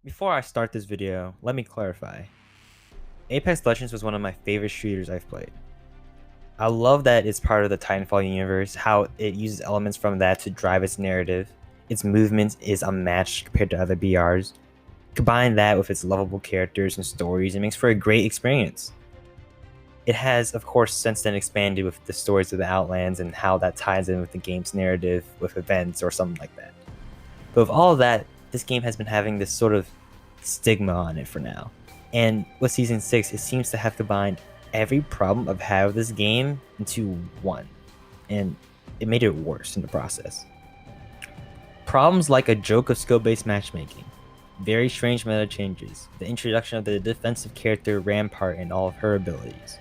Before I start this video, let me clarify. Apex Legends was one of my favorite shooters I've played. I love that it's part of the Titanfall universe, how it uses elements from that to drive its narrative. Its movement is unmatched compared to other BRs. Combine that with its lovable characters and stories, it makes for a great experience. It has, of course, since then expanded with the stories of the Outlands and how that ties in with the game's narrative with events or something like that. But with all of that, this game has been having this sort of stigma on it for now. And with Season 6, it seems to have combined every problem I've had with this game into one. And it made it worse in the process. Problems like a joke of skill-based matchmaking, very strange meta changes, the introduction of the defensive character Rampart and all of her abilities.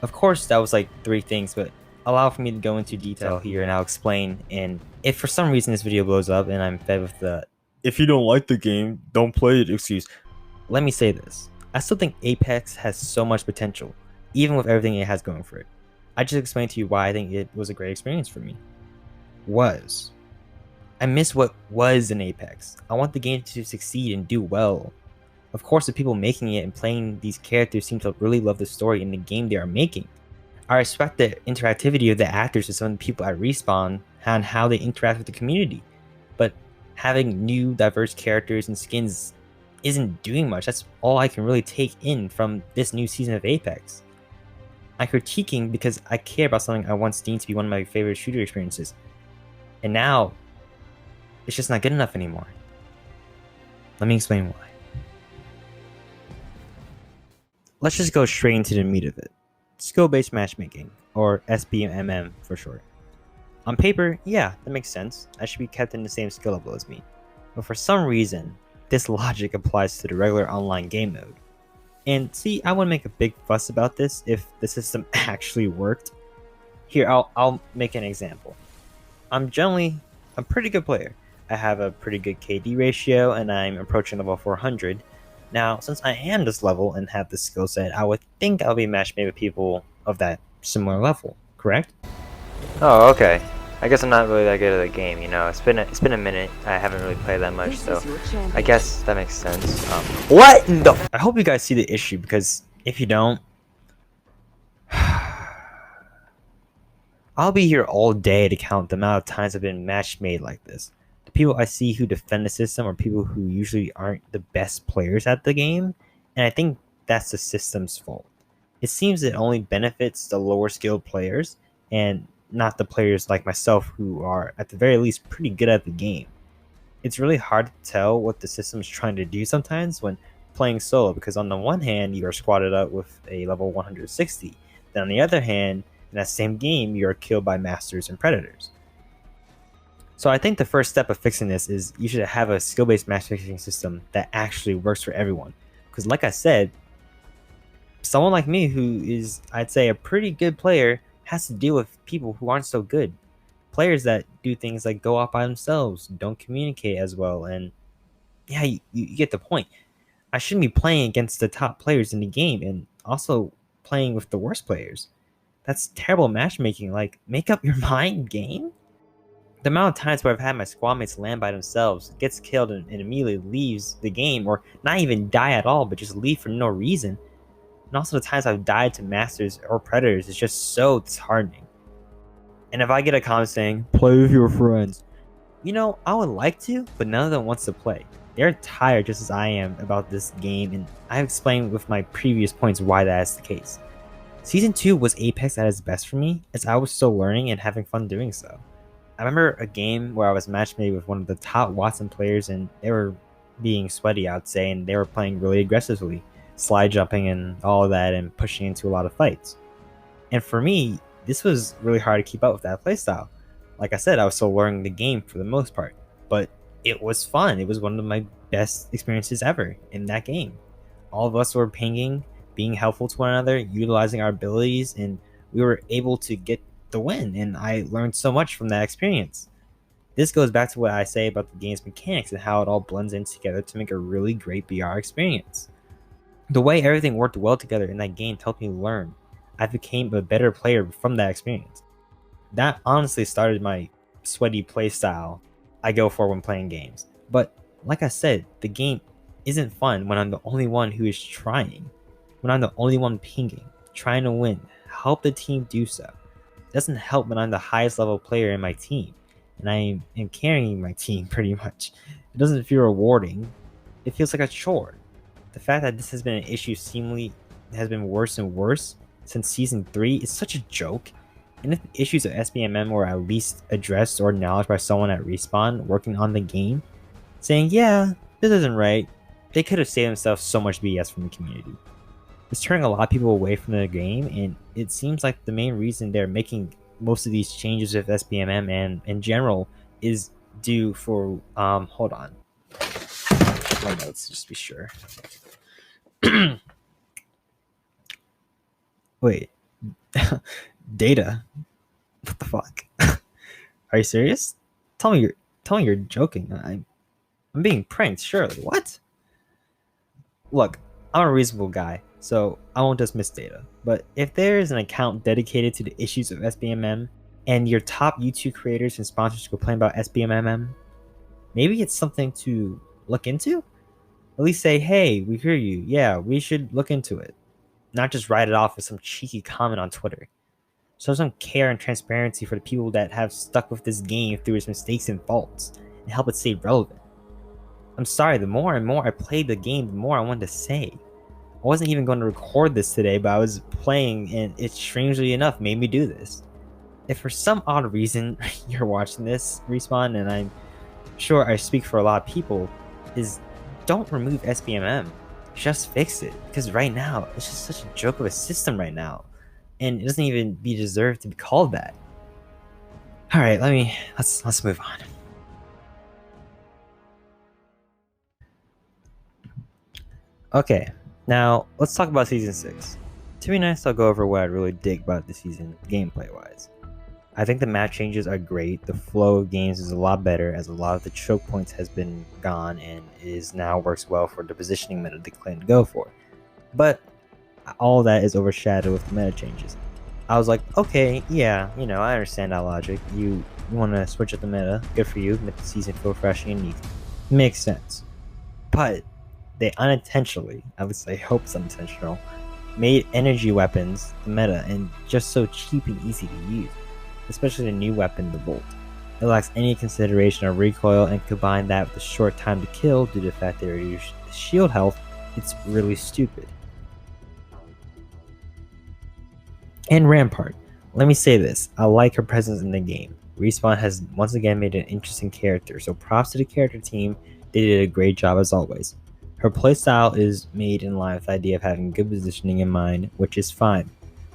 Of course, that was like 3 things, but allow for me to go into detail here and I'll explain. And if for some reason this video blows up and I'm fed with the "if you don't like the game, don't play it" excuse, let me say this. I still think Apex has so much potential, even with everything it has going for it. I just explained to you why I think it was a great experience for me. I miss what was in Apex. I want the game to succeed and do well. Of course, the people making it and playing these characters seem to really love the story and the game they are making. I respect the interactivity of the actors and some of the people at Respawn and how they interact with the community. But having new, diverse characters and skins isn't doing much. That's all I can really take in from this new season of Apex. I'm critiquing because I care about something I once deemed to be one of my favorite shooter experiences. And now, it's just not good enough anymore. Let me explain why. Let's just go straight into the meat of it. Skill-based matchmaking, or SBMM for short. On paper, yeah, that makes sense. I should be kept in the same skill level as me. But for some reason, this logic applies to the regular online game mode. And see, I wouldn't make a big fuss about this if the system actually worked. Here, I'll make an example. I'm generally a pretty good player. I have a pretty good KD ratio and I'm approaching level 400. Now, since I am this level and have this skill set, I would think I'll be matched made with people of that similar level, correct? Oh, okay. I guess I'm not really that good at the game, you know. It's been a minute. I haven't really played that much, so I guess that makes sense. What in the? I hope you guys see the issue, because if you don't, I'll be here all day to count the amount of times I've been match made like this. The people I see who defend the system are people who usually aren't the best players at the game, and I think that's the system's fault. It seems it only benefits the lower skilled players and not the players like myself who are at the very least pretty good at the game. It's really hard to tell what the system is trying to do sometimes when playing solo, because on the one hand you are squatted up with a level 160, then on the other hand in that same game you are killed by masters and predators. So I think the first step of fixing this is you should have a skill-based matchmaking system that actually works for everyone. Because like I said, someone like me who is, I'd say, a pretty good player has to deal with people who aren't so good. Players that do things like go off by themselves, don't communicate as well, and yeah, you get the point. I shouldn't be playing against the top players in the game and also playing with the worst players. That's terrible matchmaking. Like, make up your mind, game. The amount of times where I've had my squad mates land by themselves, gets killed, and immediately leaves the game, or not even die at all, but just leave for no reason. And also the times I've died to masters or predators is just so disheartening. And if I get a comment saying, "play with your friends," you know, I would like to, but none of them wants to play. They're tired just as I am about this game, and I've explained with my previous points why that is the case. Season 2 was Apex at its best for me, as I was still learning and having fun doing so. I remember a game where I was matchmade with one of the top Wattson players, and they were being sweaty, I would say, and they were playing really aggressively, slide jumping and all of that, and pushing into a lot of fights. And for me, this was really hard to keep up with that playstyle. Like I said, I was still learning the game for the most part, but it was fun. It was one of my best experiences ever in that game. All of us were pinging, being helpful to one another, utilizing our abilities, and we were able to get the win, and I learned so much from that experience. This goes back to what I say about the game's mechanics and how it all blends in together to make a really great BR experience. The way everything worked well together in that game helped me learn. I became a better player from that experience. That honestly started my sweaty playstyle I go for when playing games. But like I said, the game isn't fun when I'm the only one who is trying, when I'm the only one pinging, trying to win, help the team do so. It doesn't help when I'm the highest level player in my team and I am carrying my team pretty much. It doesn't feel rewarding. It feels like a chore. The fact that this has been an issue seemingly has been worse and worse since season 3 is such a joke. And if the issues of SBMM were at least addressed or acknowledged by someone at Respawn working on the game, saying, yeah, this isn't right, they could have saved themselves so much BS from the community. It's turning a lot of people away from the game, and it seems like the main reason they're making most of these changes with SBMM and in general is due for hold on. My notes just to be sure. Wait. Data. What the fuck? Are you serious? Tell me you're joking. I'm being pranked, surely. What? Look, I'm a reasonable guy, so I won't dismiss data. But if there is an account dedicated to the issues of SBMM, and your top YouTube creators and sponsors complain about SBMM, maybe it's something to look into? At least say, hey, we hear you. Yeah, we should look into it. Not just write it off with some cheeky comment on Twitter. Show some care and transparency for the people that have stuck with this game through its mistakes and faults, and help it stay relevant. I'm sorry, the more and more I played the game, the more I wanted to say. I wasn't even going to record this today, but I was playing, and it strangely enough made me do this. If for some odd reason you're watching this, Respawn, and I'm sure I speak for a lot of people, is don't remove SBMM. Just fix it. Because right now, it's just such a joke of a system right now. And it doesn't even be deserved to be called that. Alright, let's move on. Okay, now let's talk about Season 6. To be nice, I'll go over what I really dig about the season gameplay-wise. I think the map changes are great, the flow of games is a lot better as a lot of the choke points has been gone and now works well for the positioning meta they claim to go for. But all that is overshadowed with the meta changes. I was like, okay, yeah, I understand that logic. You want to switch up the meta, good for you, make the season feel refreshing and neat. Makes sense. But they unintentionally, at least I hope it's unintentional, made energy weapons the meta and just so cheap and easy to use, especially the new weapon, the Bolt. It lacks any consideration of recoil, and combine that with the short time to kill due to the fact they reduce shield health, it's really stupid. And Rampart, let me say this, I like her presence in the game. Respawn has once again made an interesting character, so props to the character team, they did a great job as always. Her playstyle is made in line with the idea of having good positioning in mind, which is fine.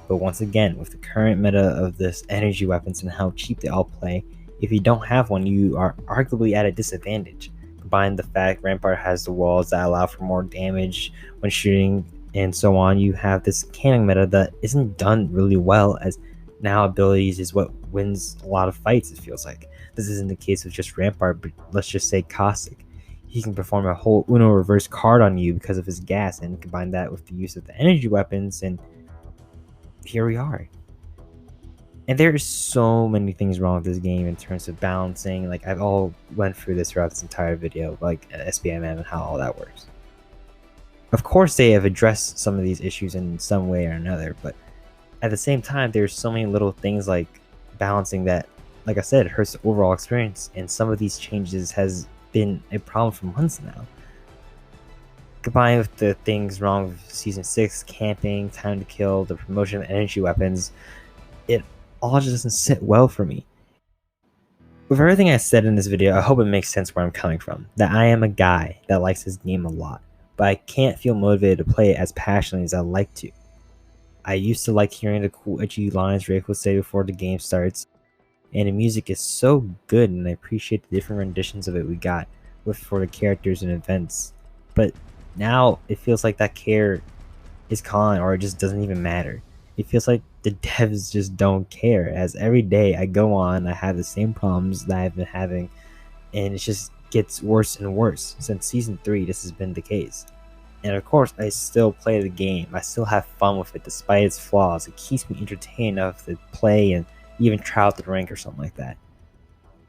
But once again, with the current meta of this energy weapons and how cheap they all play, if you don't have one, you are arguably at a disadvantage. Combine the fact Rampart has the walls that allow for more damage when shooting and so on, you have this cannon meta that isn't done really well, as now abilities is what wins a lot of fights, it feels like. This isn't the case with just Rampart, but let's just say Caustic. He can perform a whole Uno reverse card on you because of his gas, and combine that with the use of the energy weapons, and here we are. And there are so many things wrong with this game in terms of balancing. Like, I've all went through this throughout this entire video, like SBMM and how all that works. Of course, they have addressed some of these issues in some way or another, but at the same time, there's so many little things like balancing that, like I said, hurts the overall experience, and some of these changes has been a problem for months now. Combined with the things wrong with Season 6, camping, time to kill, the promotion of energy weapons, it all just doesn't sit well for me. With everything I said in this video, I hope it makes sense where I'm coming from, that I am a guy that likes this game a lot, but I can't feel motivated to play it as passionately as I'd like to. I used to like hearing the cool edgy lines Drake would say before the game starts, and the music is so good, and I appreciate the different renditions of it we got for the characters and events. But now it feels like that care is gone, or it just doesn't even matter. It feels like the devs just don't care, as every day I go on, I have the same problems that I've been having, and it just gets worse and worse. Since Season 3, this has been the case. And of course, I still play the game. I still have fun with it despite its flaws. It keeps me entertained enough to play and even try out the rank or something like that.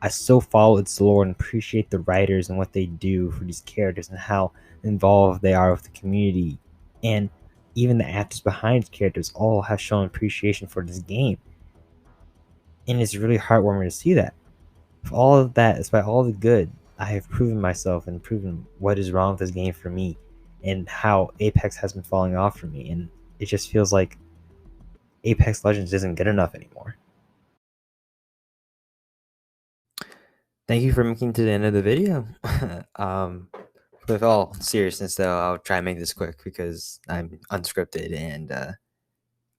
I so follow its lore and appreciate the writers and what they do for these characters and how involved they are with the community. And even the actors behind the characters all have shown appreciation for this game. And it's really heartwarming to see that. For all of that, despite all the good, I have proven myself and proven what is wrong with this game for me and how Apex has been falling off for me. And it just feels like Apex Legends isn't good enough anymore. Thank you for making it to the end of the video. With all seriousness, though, I'll try and make this quick because I'm unscripted and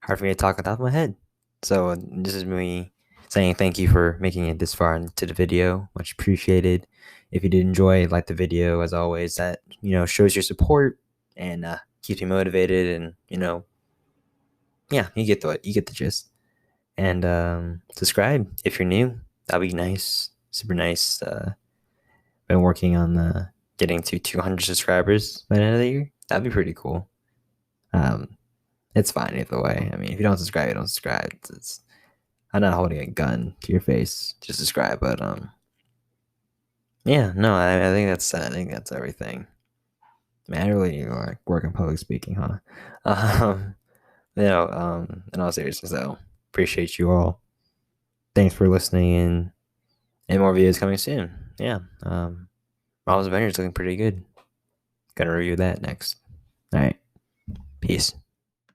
hard for me to talk on top of my head. So this is me saying thank you for making it this far into the video. Much appreciated. If you did enjoy, like the video as always. That shows your support and keeps me motivated. And yeah, you get the gist. And subscribe if you're new. That'd be nice. Super nice. Been working on getting to 200 subscribers by the end of the year. That'd be pretty cool. It's fine either way. I mean, if you don't subscribe, you don't subscribe. I'm not holding a gun to your face. Just subscribe. But yeah, no, I think that's everything. Man, I really need to like work in public speaking, huh? In all seriousness, though, appreciate you all. Thanks for listening, and more videos coming soon. Yeah, Marvel's Avengers looking pretty good. Gonna review that next. All right, peace.